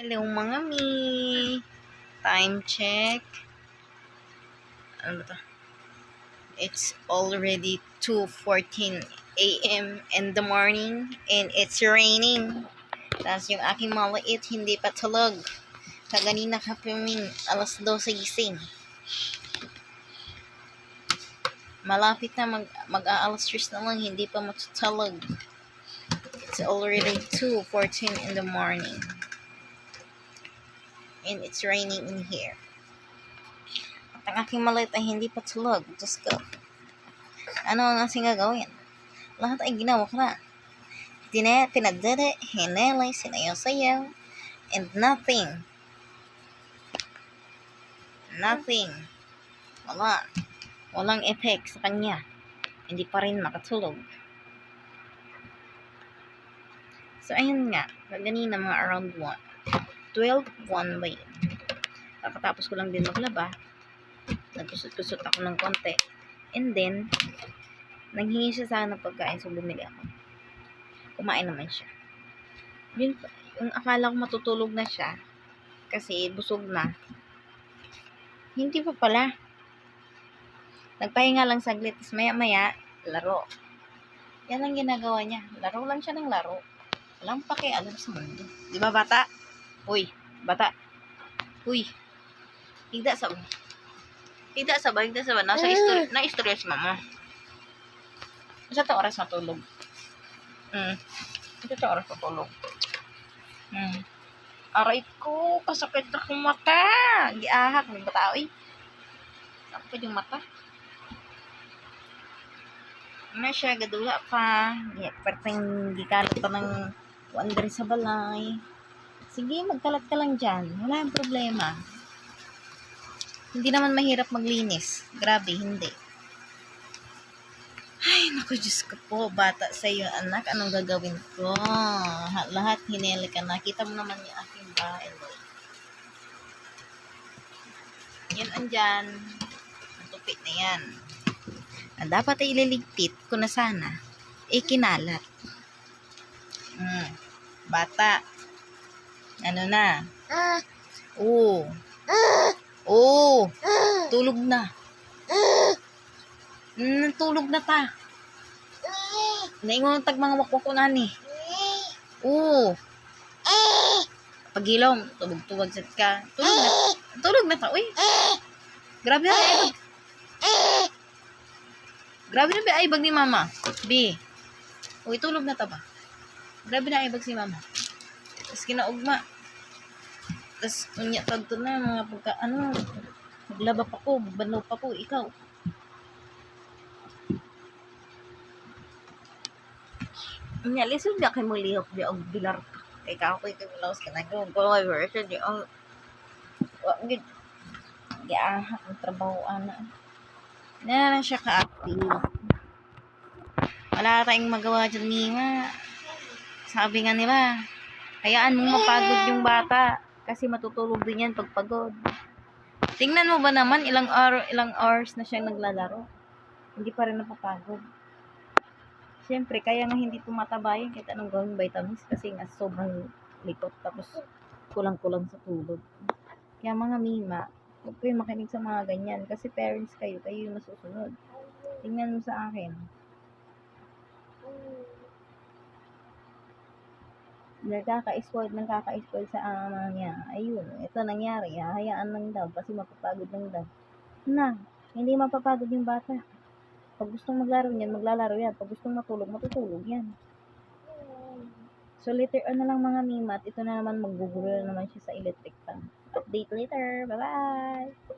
Hello mga mi! Time check. Ano ba to? It's already 2:14 a.m. in the morning and it's raining. Tapos yung aking maliit hindi pa tulog. Kaganina kapiming alas 12 gising. Malapit na mag-aalas 3 na lang, hindi pa matutulog. It's already 2:14 in the morning. And it's raining in here. At ang aking maliit ay hindi pa tulog. Just go. Ano ang ating gagawin? Lahat ay ginawa ko na. Pinadede, hinelay, sinayaw-sayaw, and nothing. Walang effect sa kanya. Hindi pa rin makatulog. So, ayun nga. Ganina mga around 12:01 ba yun? Kakatapos ko lang din maglaba. Nagkusot-kusot ako ng konti. And then, nanghingi siya sa akin ng pagkain, so bumili ako. Kumain naman siya. Yun, yung akala ko matutulog na siya, kasi busog na. Hindi pa pala. Nagpahinga lang saglit, tapos maya-maya, laro. Yan ang ginagawa niya. Laro lang siya ng laro. Walang pakialam sa mundo. Di ba, bata? Uy, bata. Uy. Higda sa ba? Nasa istorya si mama. Isa ta oras matulog. Ito ta oras matulog. Aray ko, kasakit na akong mata. Giahak, may bata, uy. Sakit yung mata. Ano siya, gadula pa. Perteng gikalat pa ng wander sa balay. Sige, magkalat ka lang dyan. Wala yung problema. Hindi naman mahirap maglinis. Grabe, hindi. Ay, naku, Diyos ko po. Bata sa iyo, anak. Anong gagawin ko? Lahat hineli ka na. Kita mo naman yung aking bahay. Yan andyan. Ang tupit na yan. Na dapat ay ililigpit ko na sana. Kinalat. Bata. Ano na? Tulog na. Tulog na ta. Naingon tag mga wakwak ko nani. Pagilom, tubog-tubog sa ka. Tulog na ta, uy. Grabe na ay. Grabe na ba ay bag ni mama? B. Uy, tulog na ta ba? Grabe na ay bag si mama. Tapos kinaugma. Tapos unya tagto na mga pagka maglaba pa ko, banlaw pa ko, ikaw. Unya lisod na kay mo lihok di og bilar. Kay kakoy kay laos ka na ko version di ang wa gid giahak ang trabaho ana. Na siya ka-active. Wala tayong magawa dyan, Mima. Sabi nga nila, hayaan mong mapagod yung bata kasi matutulog din yan pag pagod. Tingnan mo ba naman ilang hours na siyang naglalaro. Hindi pa rin napapagod. Siyempre, kaya nga hindi tumataba yun kahit anong gawing vitamins kasi nga sobrang likot tapos kulang-kulang sa tulog. Kaya mga Mima, huwag kayo makinig sa mga ganyan kasi parents kayo yung masusunod. Tingnan mo sa akin. Nagkaka-spoiled sa ama niya. Ayun, ito nangyari. Hayaan lang daw kasi mapapagod lang daw. Hindi mapapagod yung bata. Pag gustong maglaro yan, maglalaro yan. Pag gustong matulog, matutulog yan. So later on na lang mga Mima, at ito na naman maggugulo na naman siya sa electric fan. Update later. Bye-bye!